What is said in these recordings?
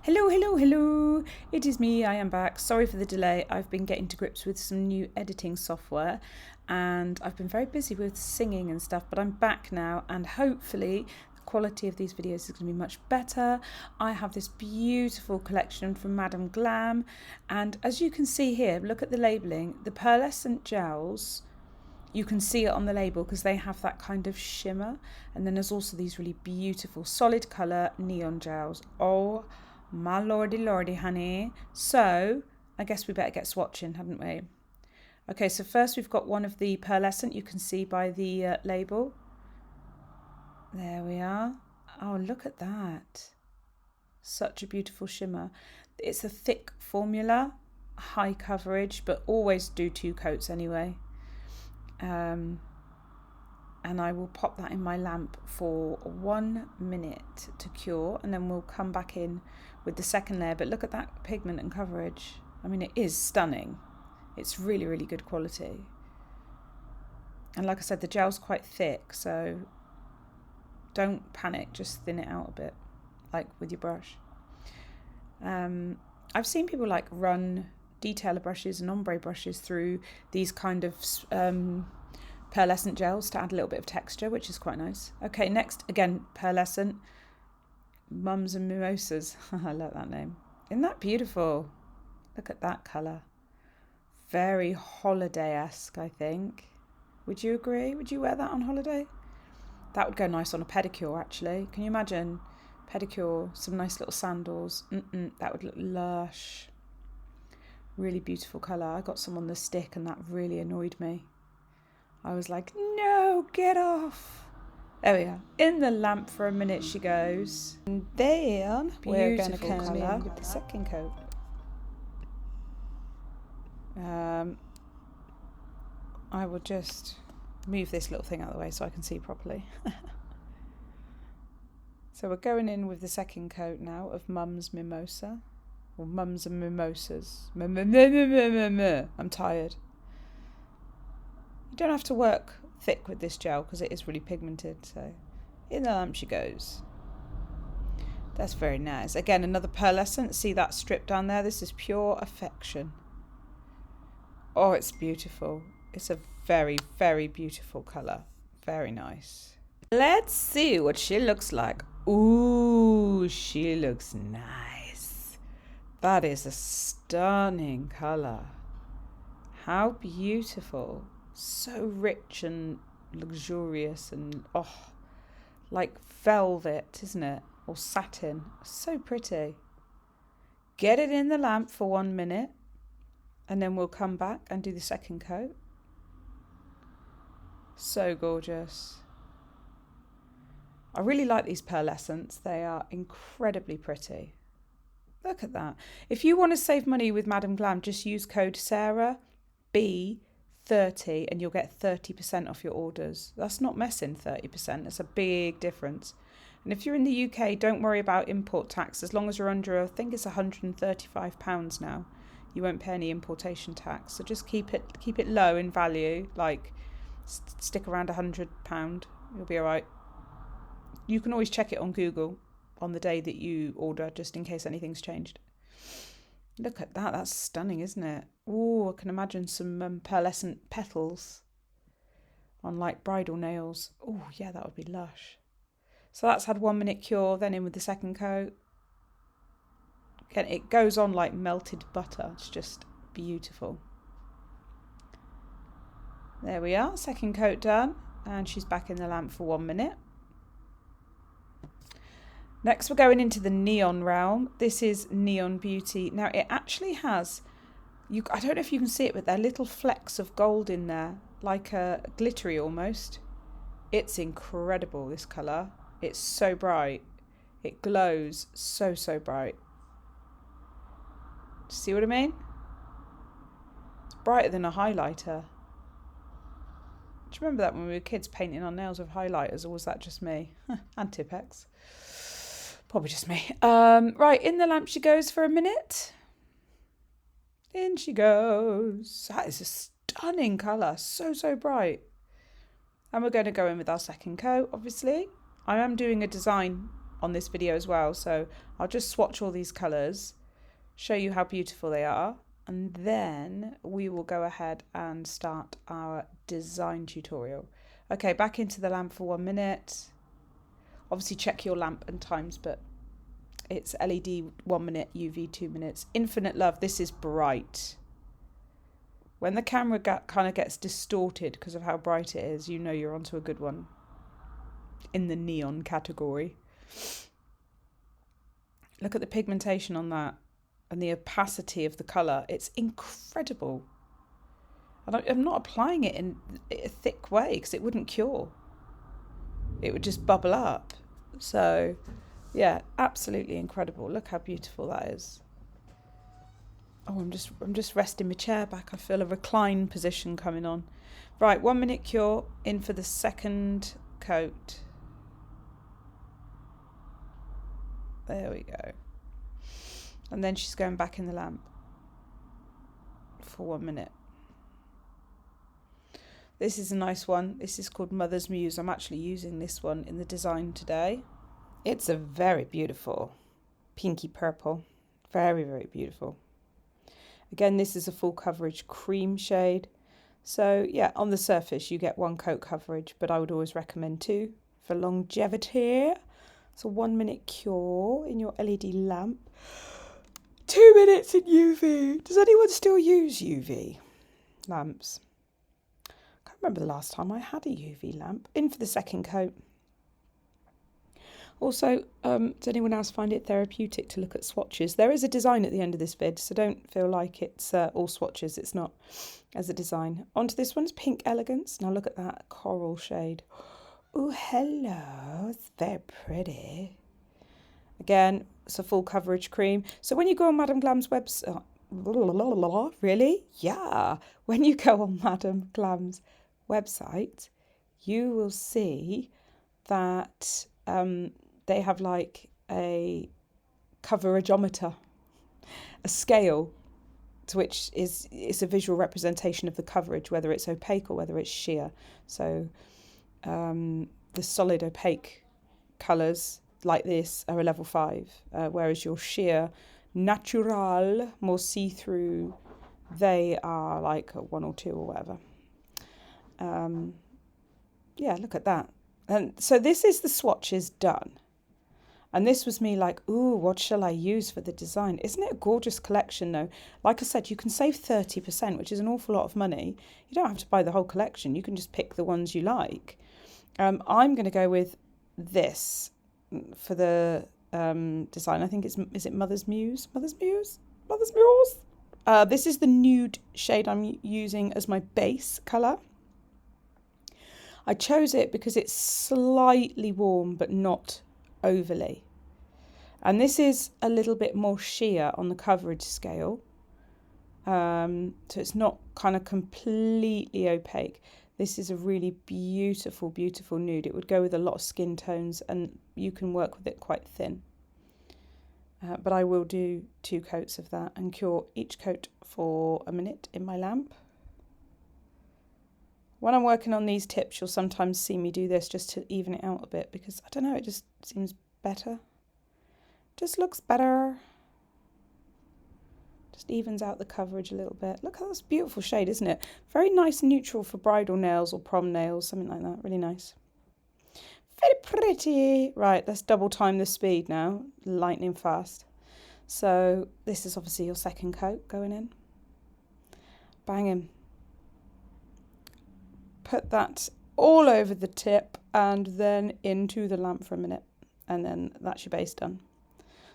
Hello, hello, hello. It is me. I am back. Sorry for the delay. I've been getting to grips with some new editing software and I've been very busy with singing and stuff, but I'm back now and hopefully the quality of these videos is going to be much better. I have this beautiful collection from Madame Glam, and as you can see here, look at the labelling, the pearlescent gels. You can see it on the label because they have that kind of shimmer, and then there's also these really beautiful solid colour neon gels. Oh my lordy, honey. So I guess we better get swatching, hadn't we? Okay, so first we've got one of the pearlescent. You can see by the label. There we are. Oh, look at that. Such a beautiful shimmer. It's a thick formula, high coverage, but always do 2 coats anyway. And I will pop that in my lamp for 1 minute to cure, and then we'll come back in with the second layer. But look at that pigment and coverage. I mean, it is stunning. It's really, really good quality. And like I said, the gel's quite thick, so don't panic, just thin it out a bit, like with your brush. I've seen people like run detailer brushes and ombre brushes through these kind of pearlescent gels to add a little bit of texture, which is quite nice. Okay, next, again, pearlescent. Mums and Mimosas. I like that name. Isn't that beautiful? Look at that colour. Very holiday-esque, I think. Would you agree? Would you wear that on holiday? That would go nice on a pedicure, actually. Can you imagine? Pedicure, some nice little sandals. That would look lush. Really beautiful colour. I got some on the stick and that really annoyed me. I was like, no, get off. There we are. In the lamp for a minute she goes. And then we're going to come in with the second coat. I will just move this little thing out of the way so I can see properly. So we're going in with the second coat now of Mum's Mimosa. Or Mums and Mimosas. I'm tired. You don't have to work thick with this gel because it is really pigmented. So in the lamp she goes. That's very nice. Again, another pearlescent. See that strip down there? This is pure affection. Oh, it's beautiful. It's a very, very beautiful colour. Very nice. Let's see what she looks like. Ooh, she looks nice. That is a stunning colour. How beautiful. So rich and luxurious and like velvet, isn't it? Or satin. So pretty. Get it in the lamp for 1 minute and then we'll come back and do the second coat. So gorgeous. I really like these pearlescents. They are incredibly pretty. Look at that. If you want to save money with Madame Glam, just use code Sarah B30 and you'll get 30% off your orders. That's not messing 30%. That's a big difference. And if you're in the UK, don't worry about import tax. As long as you're under, I think it's £135 now. You won't pay any importation tax. So just keep it low in value. Like stick around £100. You'll be all right. You can always check it on Google on the day that you order, just in case anything's changed. Look at that. That's stunning, isn't it? Oh, I can imagine some pearlescent petals on like bridal nails. Oh, yeah, that would be lush. So that's had 1 minute cure, then in with the second coat. Again, it goes on like melted butter. It's just beautiful. There we are. Second coat done. And she's back in the lamp for 1 minute. Next, we're going into the neon realm. This is Neon Beauty. Now, it actually has, I don't know if you can see it, but there are little flecks of gold in there, like a glittery almost. It's incredible, this colour. It's so bright. It glows so, so bright. See what I mean? It's brighter than a highlighter. Do you remember that when we were kids painting our nails with highlighters, or was that just me? And Tipex. Probably just me. Right, in the lamp she goes for a minute. In she goes. That is a stunning colour. So, so bright. And we're going to go in with our second coat, obviously. I am doing a design on this video as well. So I'll just swatch all these colours, show you how beautiful they are, and then we will go ahead and start our design tutorial. Okay, back into the lamp for 1 minute. Obviously check your lamp and times, but it's LED 1 minute, UV 2 minutes. Infinite Love, this is bright. When the camera kind of gets distorted because of how bright it is, you know you're onto a good one in the neon category. Look at the pigmentation on that and the opacity of the colour. It's incredible. And I'm not applying it in a thick way because it wouldn't cure. It would just bubble up. So, yeah, absolutely incredible. Look how beautiful that is. Oh, I'm just resting my chair back. I feel a recline position coming on. Right, 1 minute cure, in for the second coat. There we go. And then she's going back in the lamp for 1 minute. This is a nice one. This is called Mother's Muse. I'm actually using this one in the design today. It's a very beautiful pinky purple. Very, very beautiful. Again, this is a full coverage cream shade. So yeah, on the surface you get 1 coat coverage, but I would always recommend 2 for longevity. So 1 minute cure in your LED lamp. 2 minutes in UV. Does anyone still use UV lamps? I can't remember the last time I had a UV lamp. In for the second coat. Also, does anyone else find it therapeutic to look at swatches? There is a design at the end of this vid, so don't feel like it's all swatches. It's not, as a design. Onto this one's Pink Elegance. Now look at that coral shade. Oh, hello. It's very pretty. Again, it's a full coverage cream. So when you go on Madame Glam's website... Really? Yeah. When you go on Madame Glam's website, you will see that... they have like a coverageometer, a scale to which it's a visual representation of the coverage, whether it's opaque or whether it's sheer. So the solid opaque colours like this are a level 5, whereas your sheer natural, more see-through, they are like a 1 or 2 or whatever. Yeah, look at that. And so this is the swatches done. And this was me like, ooh, what shall I use for the design? Isn't it a gorgeous collection though? Like I said, you can save 30%, which is an awful lot of money. You don't have to buy the whole collection. You can just pick the ones you like. I'm going to go with this for the design. I think is it Mother's Muse? Mother's Muse? Mother's Muse? This is the nude shade I'm using as my base colour. I chose it because it's slightly warm, but not overly. And this is a little bit more sheer on the coverage scale. So it's not kind of completely opaque. This is a really beautiful, beautiful nude. It would go with a lot of skin tones and you can work with it quite thin. But I will do 2 coats of that and cure each coat for a minute in my lamp. When I'm working on these tips, you'll sometimes see me do this just to even it out a bit because, I don't know, it just seems better. Just looks better. Just evens out the coverage a little bit. Look at this beautiful shade, isn't it? Very nice neutral for bridal nails or prom nails, something like that. Really nice. Very pretty. Right, let's double time the speed now. Lightning fast. So this is obviously your second coat going in. Banging. Put that all over the tip and then into the lamp for a minute. And then that's your base done.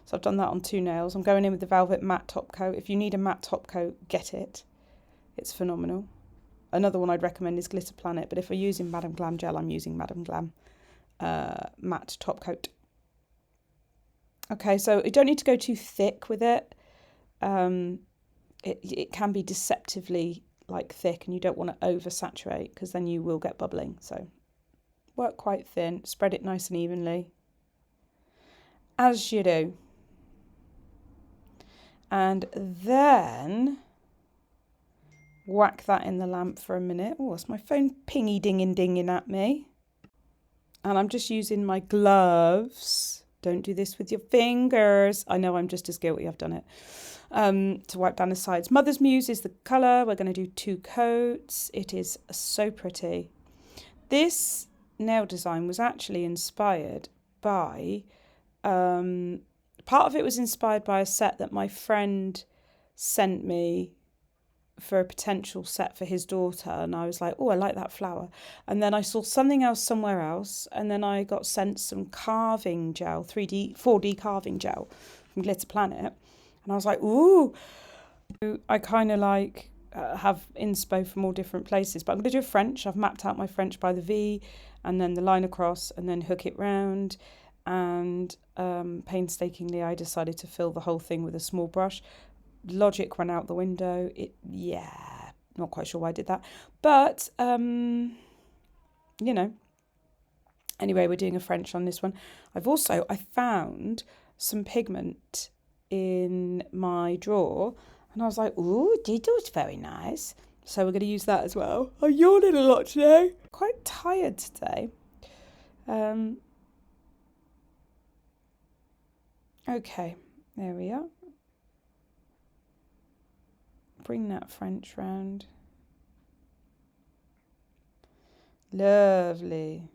So I've done that on 2 nails. I'm going in with the Velvet Matte Top Coat. If you need a matte top coat, get it. It's phenomenal. Another one I'd recommend is Glitter Planet. But if you're using Madame Glam gel, I'm using Madame Glam Matte Top Coat. Okay, so you don't need to go too thick with it. It can be deceptively like thick and you don't want to oversaturate because then you will get bubbling. So work quite thin, spread it nice and evenly, as you do. And then whack that in the lamp for a minute. Oh, that's my phone pingy dinging at me. And I'm just using my gloves Don't do this with your fingers. I know I'm just as guilty. I've done it. To wipe down the sides. Mother's Muse is the colour. We're going to do 2 coats. It is so pretty. This nail design was actually inspired by, part of it was inspired by a set that my friend sent me for a potential set for his daughter, and I was like, oh, I like that flower. And then I saw something else somewhere else, and then I got sent some carving gel, 4D carving gel from Glitter Planet, and I was like, ooh. I kind of like have inspo from all different places, but I'm going to do a French. I've mapped out my French by the V, and then the line across, and then hook it round, and painstakingly I decided to fill the whole thing with a small brush. Logic went out the window. Not quite sure why I did that, but you know. Anyway, we're doing a French on this one. I found some pigment in my drawer, and I was like, ooh, Dido's very nice. So we're going to use that as well. I'm yawning a lot today. Quite tired today. Okay, there we are. Bring that French round. Lovely.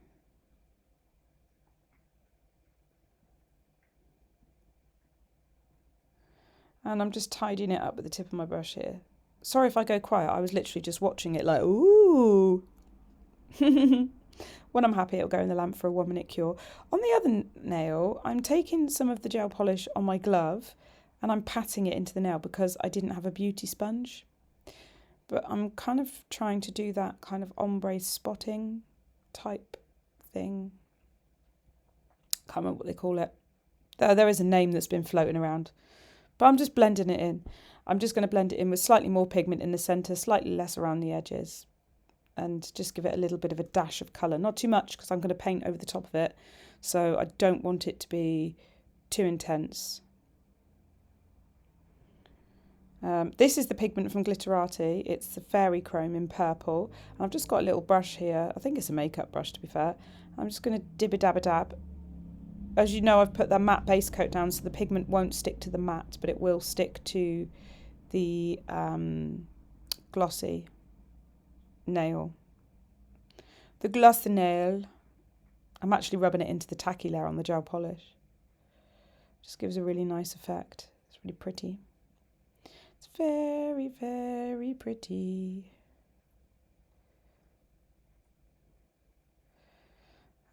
And I'm just tidying it up with the tip of my brush here. Sorry if I go quiet. I was literally just watching it like, ooh. When I'm happy, it'll go in the lamp for a 1-minute cure. On the other nail, I'm taking some of the gel polish on my glove and I'm patting it into the nail because I didn't have a beauty sponge. But I'm kind of trying to do that kind of ombre spotting type thing. Can't remember what they call it. There is a name that's been floating around. But I'm just blending it in. I'm just going to blend it in with slightly more pigment in the centre, slightly less around the edges. And just give it a little bit of a dash of colour. Not too much because I'm going to paint over the top of it. So I don't want it to be too intense. This is the pigment from Glitterati. It's the Fairy Chrome in purple. And I've just got a little brush here. I think it's a makeup brush, to be fair. I'm just going to dib-a-dab-a-dab. As you know, I've put that matte base coat down so the pigment won't stick to the matte, but it will stick to the glossy nail. The glossy nail, I'm actually rubbing it into the tacky layer on the gel polish. Just gives a really nice effect. It's really pretty. It's very, very pretty.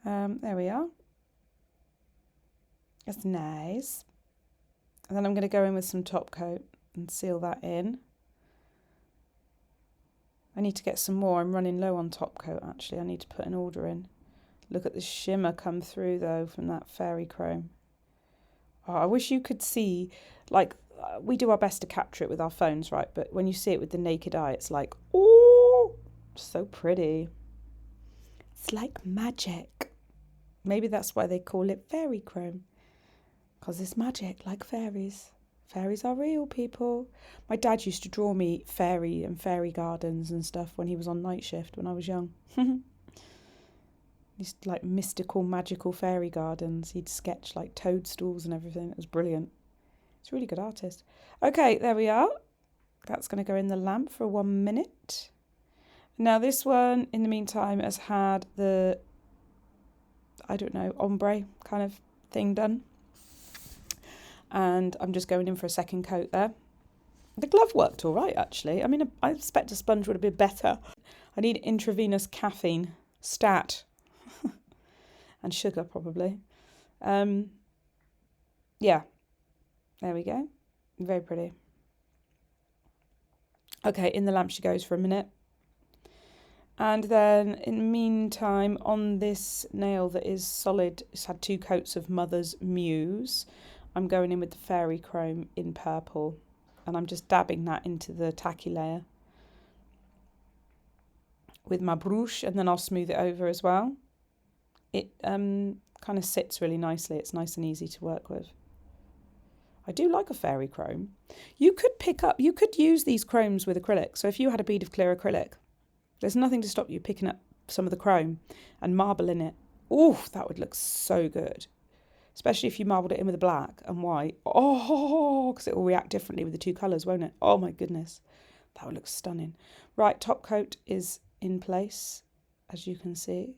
There we are. That's nice. And then I'm going to go in with some top coat and seal that in. I need to get some more. I'm running low on top coat, actually. I need to put an order in. Look at the shimmer come through, though, from that Fairy Chrome. Oh, I wish you could see, like, we do our best to capture it with our phones, right? But when you see it with the naked eye, it's like, oh, so pretty. It's like magic. Maybe that's why they call it Fairy Chrome. Because it's magic, like fairies. Fairies are real, people. My dad used to draw me fairy and fairy gardens and stuff when he was on night shift when I was young. These like mystical, magical fairy gardens. He'd sketch like toadstools and everything. It was brilliant. He's a really good artist. Okay, there we are. That's going to go in the lamp for 1 minute. Now this one, in the meantime, has had the, I don't know, ombre kind of thing done. And I'm just going in for a second coat there. The glove worked all right, actually. I mean, I expect a sponge would have been better. I need intravenous caffeine, stat, and sugar probably. Yeah, there we go. Very pretty. Okay, in the lamp she goes for a minute. And then in the meantime, on this nail that is solid, it's had 2 coats of Mother's Muse. I'm going in with the Fairy Chrome in purple, and I'm just dabbing that into the tacky layer with my brush, and then I'll smooth it over as well. It kind of sits really nicely. It's nice and easy to work with. I do like a Fairy Chrome. You could use these chromes with acrylic. So if you had a bead of clear acrylic, there's nothing to stop you picking up some of the chrome and marbling it. Oh, that would look so good. especially if you marbled it in with a black and white. Oh, because it will react differently with the two colours, won't it? Oh my goodness, that would look stunning. Right, top coat is in place, as you can see.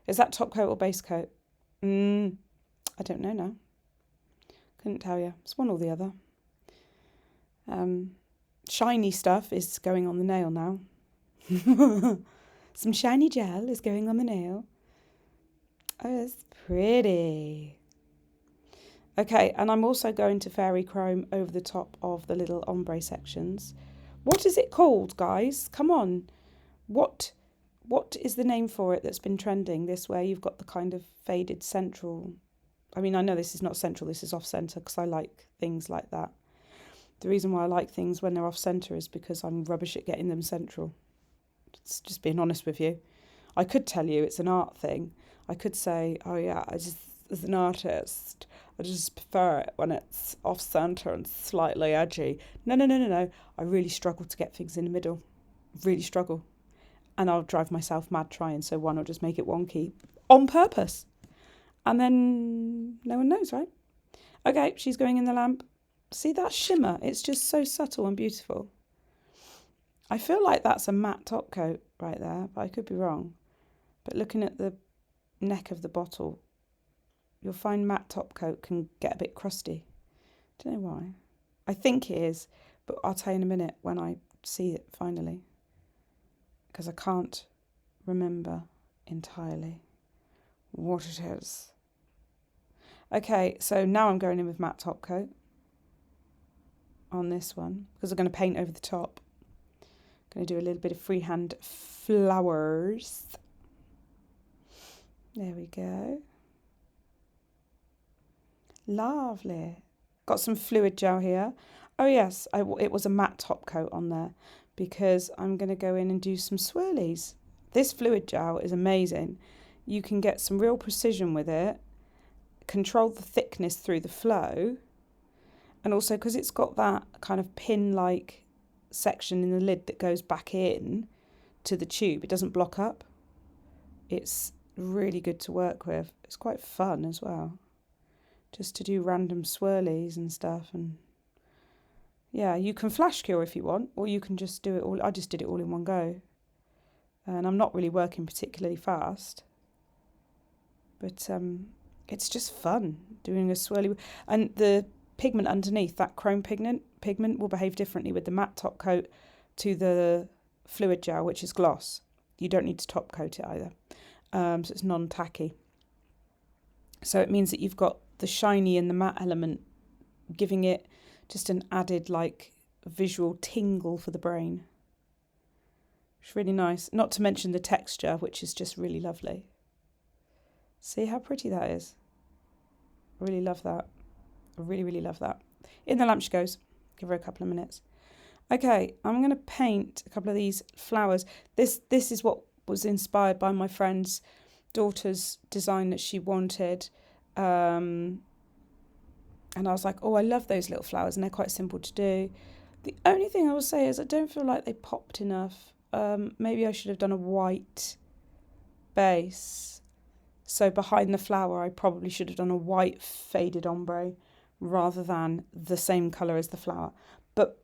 Is that top coat or base coat? I don't know now. Couldn't tell you. It's one or the other. Shiny stuff is going on the nail now. Some shiny gel is going on the nail. Oh, it's pretty. Okay, and I'm also going to Fairy Chrome over the top of the little ombre sections. What is it called, guys? Come on. What is the name for it that's been trending this way? You've got the kind of faded central. I mean, I know this is not central, this is off-centre because I like things like that. The reason why I like things when they're off-centre is because I'm rubbish at getting them central. It's just being honest with you. I could tell you it's an art thing. I could say, oh yeah, as an artist, I just prefer it when it's off-centre and slightly edgy. No. I really struggle to get things in the middle. Really struggle. And I'll drive myself mad trying, so why not just make it wonky on purpose? And then no one knows, right? Okay, she's going in the lamp. See that shimmer? It's just so subtle and beautiful. I feel like that's a matte top coat right there, but I could be wrong. But looking at the neck of the bottle, you'll find matte top coat can get a bit crusty. Don't know why. I think it is, but I'll tell you in a minute when I see it finally. Because I can't remember entirely what it is. Okay, so now I'm going in with matte top coat on this one because I'm going to paint over the top. Going to do a little bit of freehand flowers. There we go. Lovely. Got some fluid gel here. Oh yes, it was a matte top coat on there because I'm going to go in and do some swirlies. This fluid gel is amazing. You can get some real precision with it, control the thickness through the flow, and also because it's got that kind of pin-like section in the lid that goes back in to the tube, it doesn't block up. It's really good to work with. It's quite fun as well, just to do random swirlies and stuff. And yeah, you can flash cure if you want, or you can just do it all. I just did it all in one go, and I'm not really working particularly fast, but it's just fun doing a swirly. And the pigment underneath, that chrome pigment will behave differently with the matte top coat to the fluid gel, which is gloss. You don't need to top coat it either, so it's non-tacky. So it means that you've got the shiny and the matte element, giving it just an added like visual tingle for the brain. It's really nice. Not to mention the texture, which is just really lovely. See how pretty that is? I really love that. I really, really love that. In the lamp she goes. Give her a couple of minutes. Okay, I'm going to paint a couple of these flowers. This is what was inspired by my friend's daughter's design that she wanted. And I was like, oh, I love those little flowers, and they're quite simple to do. The only thing I will say is I don't feel like they popped enough. Maybe I should have done a white base. So behind the flower, I probably should have done a white faded ombre rather than the same colour as the flower. But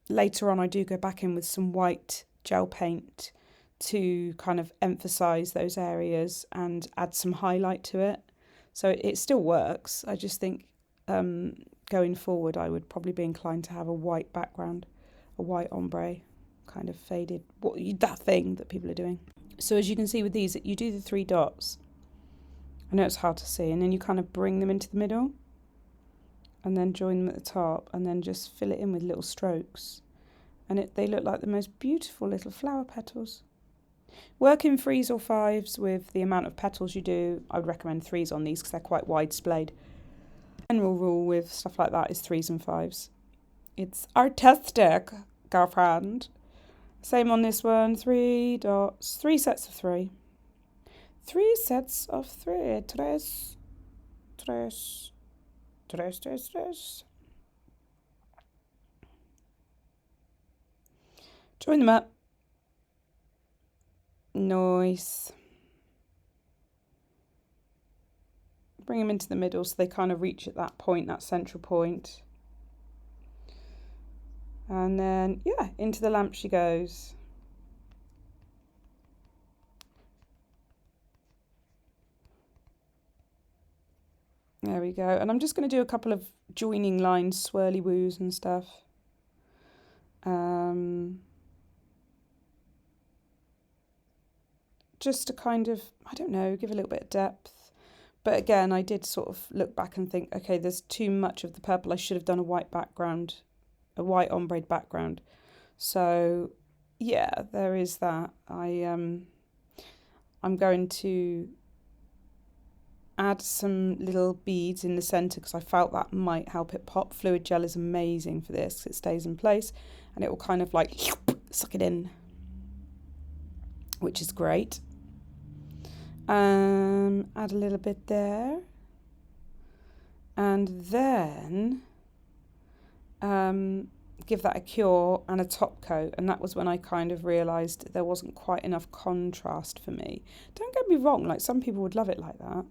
later on, I do go back in with some white gel paint to kind of emphasise those areas and add some highlight to it. So it still works. I just think going forward, I would probably be inclined to have a white background, a white ombre, kind of faded, that thing that people are doing. So as you can see with these, you do the 3 dots. I know it's hard to see, and then you kind of bring them into the middle and then join them at the top and then just fill it in with little strokes. And they look like the most beautiful little flower petals. Work in 3s or 5s with the amount of petals you do. I would recommend 3s on these because they're quite wide displayed. General rule with stuff like that is 3s and 5s. It's artistic, girlfriend. Same on this one, 3 dots, 3 sets of 3. 3 sets of 3. Tres. Join them up. Nice. Bring them into the middle so they kind of reach at that point, that central point. And then, yeah, into the lamp she goes. There we go. And I'm just going to do a couple of joining lines, swirly woos and stuff. Just to kind of, I don't know, give a little bit of depth. But again, I did sort of look back and think, okay, there's too much of the purple. I should have done a white background, a white ombre background. So yeah, there is that. I'm going to add some little beads in the centre because I felt that might help it pop. Fluid gel is amazing for this. It stays in place and it will kind of like suck it in, which is great. Add a little bit there. And then give that a cure and a top coat. And that was when I kind of realised there wasn't quite enough contrast for me. Don't get me wrong, like some people would love it like that.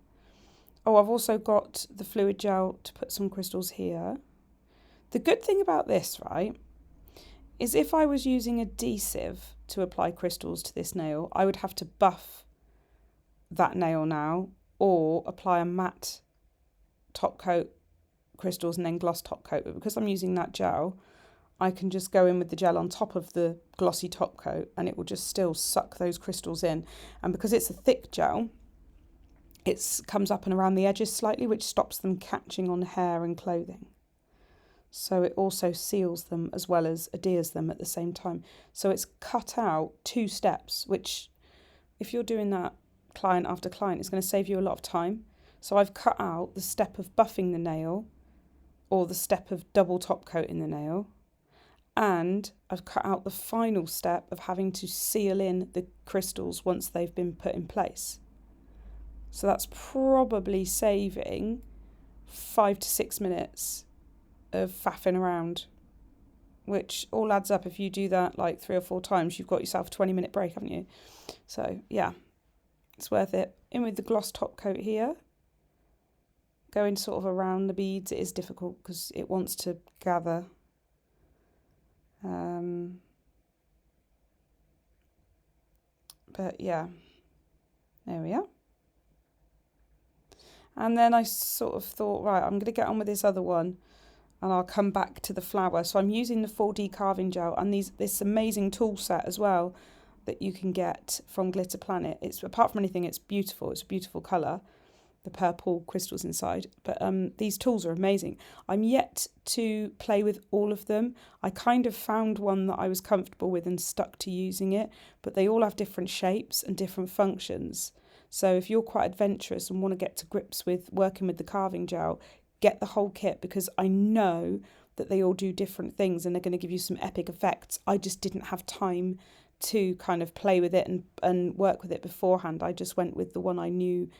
Oh, I've also got the fluid gel to put some crystals here. The good thing about this, right, is if I was using adhesive to apply crystals to this nail, I would have to buff that nail now or apply a matte top coat crystals and then gloss top coat. But because I'm using that gel, I can just go in with the gel on top of the glossy top coat and it will just still suck those crystals in. And because it's a thick gel, it comes up and around the edges slightly, which stops them catching on hair and clothing. So it also seals them as well as adheres them at the same time. So it's cut out 2 steps, which if you're doing that client after client, it's going to save you a lot of time. So I've cut out the step of buffing the nail or the step of double top coating the nail. And I've cut out the final step of having to seal in the crystals once they've been put in place. So that's probably saving 5 to 6 minutes of faffing around, which all adds up. If you do that like 3 or 4 times, you've got yourself a 20-minute break, haven't you? So yeah, it's worth it. In with the gloss top coat here. Going sort of around the beads, it is difficult because it wants to gather. But yeah, there we are. And then I sort of thought, right, I'm going to get on with this other one and I'll come back to the flower. So I'm using the 4D carving gel and this amazing tool set as well that you can get from Glitter Planet. It's, apart from anything, it's beautiful. It's a beautiful colour, the purple crystals inside. But these tools are amazing. I'm yet to play with all of them. I kind of found one that I was comfortable with and stuck to using it, but they all have different shapes and different functions. So if you're quite adventurous and want to get to grips with working with the carving gel, get the whole kit because I know that they all do different things and they're going to give you some epic effects. I just didn't have time to kind of play with it and work with it beforehand. I just went with the one I knew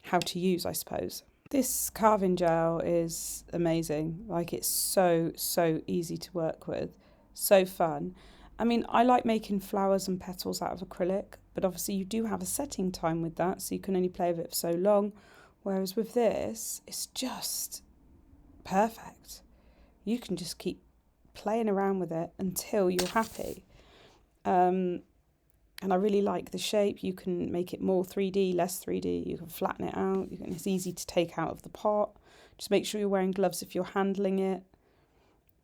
how to use, I suppose. This carving gel is amazing. Like, it's so easy to work with, so fun. I mean, I like making flowers and petals out of acrylic, but obviously you do have a setting time with that, so you can only play with it for so long. Whereas with this, it's just perfect. You can just keep playing around with it until you're happy. And I really like the shape. You can make it more 3D, less 3D. You can flatten it out. It's easy to take out of the pot. Just make sure you're wearing gloves if you're handling it.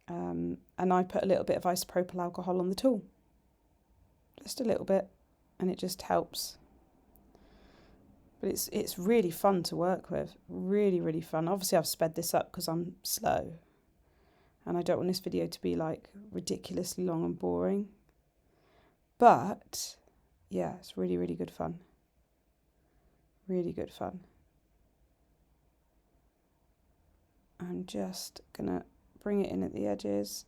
And I put a little bit of isopropyl alcohol on the tool. Just a little bit. And it just helps. But it's really fun to work with. Really, really fun. Obviously, I've sped this up because I'm slow. And I don't want this video to be like ridiculously long and boring. But yeah, it's really, really good fun. Really good fun. I'm just gonna bring it in at the edges.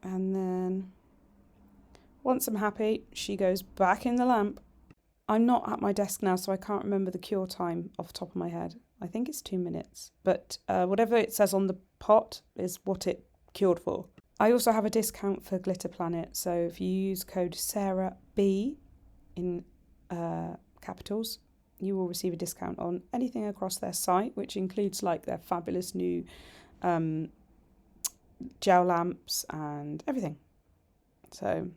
And then once I'm happy, she goes back in the lamp. I'm not at my desk now, so I can't remember the cure time off the top of my head. I think it's 2 minutes. But whatever it says on the pot is what it cured for. I also have a discount for Glitter Planet, so if you use code SarahB in capitals, you will receive a discount on anything across their site, which includes like their fabulous new gel lamps and everything. So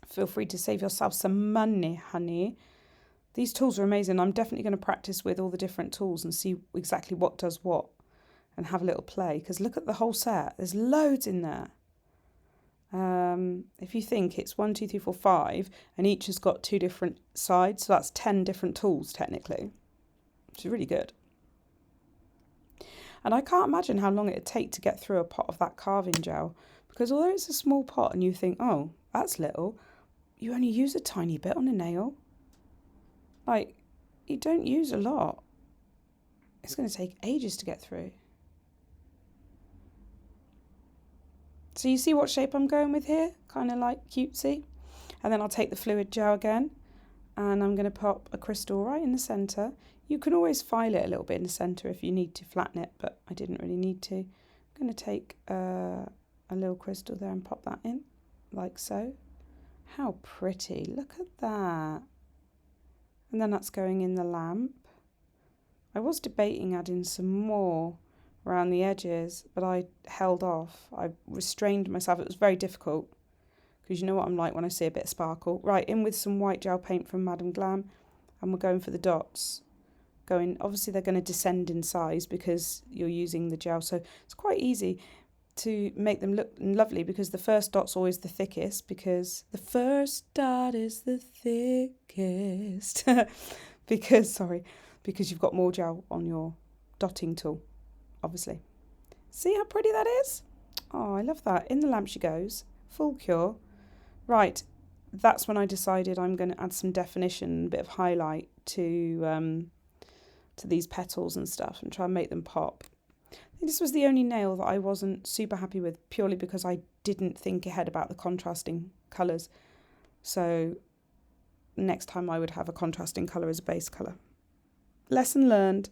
feel free to save yourself some money, honey. These tools are amazing. I'm definitely going to practice with all the different tools and see exactly what does what and have a little play, because look at the whole set. There's loads in there. If you think it's 1, 2, 3, 4, 5 and each has got 2 different sides, so that's 10 different tools technically, which is really good. And I can't imagine how long it would take to get through a pot of that carving gel, because although it's a small pot and you think, oh, that's little, you only use a tiny bit on a nail. Like, you don't use a lot. It's going to take ages to get through. So you see what shape I'm going with here? Kind of like cutesy. And then I'll take the fluid gel again, and I'm going to pop a crystal right in the centre. You can always file it a little bit in the centre if you need to flatten it, but I didn't really need to. I'm going to take a little crystal there and pop that in, like so. How pretty. Look at that. And then that's going in the lamp. I was debating adding some more around the edges, but I held off. I restrained myself. It was very difficult, because you know what I'm like when I see a bit of sparkle. Right, in with some white gel paint from Glam, and we're going for the dots. Obviously they're going to descend in size because you're using the gel, so it's quite easy to make them look lovely, because the first dot's always the thickest, because the first dot is the thickest because you've got more gel on your dotting tool, obviously. See how pretty that is? Oh, I love that. In the lamp she goes, full cure. Right, that's when I decided I'm going to add some definition, a bit of highlight to these petals and stuff, and try and make them pop. I think this was the only nail that I wasn't super happy with, purely because I didn't think ahead about the contrasting colours. So next time I would have a contrasting colour as a base colour. Lesson learned,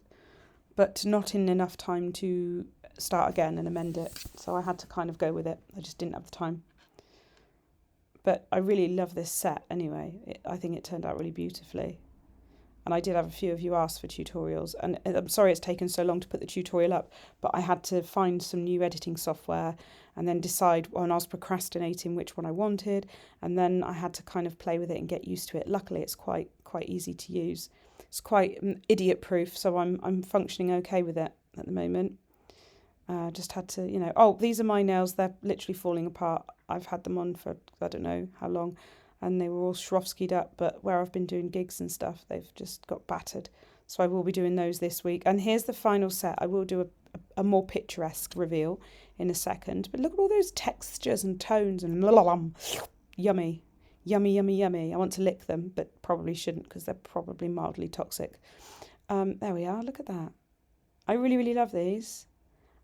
but not in enough time to start again and amend it. So I had to kind of go with it. I just didn't have the time. But I really love this set anyway. I think it turned out really beautifully. And I did have a few of you ask for tutorials, and I'm sorry it's taken so long to put the tutorial up, but I had to find some new editing software and then decide, when I was procrastinating, which one I wanted, and then I had to kind of play with it and get used to it. Luckily it's quite easy to use. It's quite idiot proof, so I'm functioning okay with it at the moment. Just had to, oh, these are my nails, they're literally falling apart. I've had them on for I don't know how long, and they were all Swarovskied up, but where I've been doing gigs and stuff, they've just got battered. So I will be doing those this week. And here's the final set. I will do a more picturesque reveal in a second. But look at all those textures and tones and yummy. Yummy, yummy, yummy. I want to lick them, but probably shouldn't, because they're probably mildly toxic. There we are. Look at that. I really, really love these.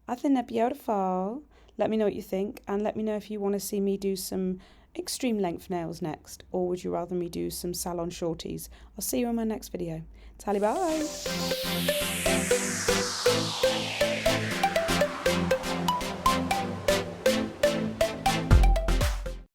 I think they're beautiful. Let me know what you think, and let me know if you want to see me do some extreme length nails next, or would you rather me do some salon shorties? I'll see you in my next video. Tally bye.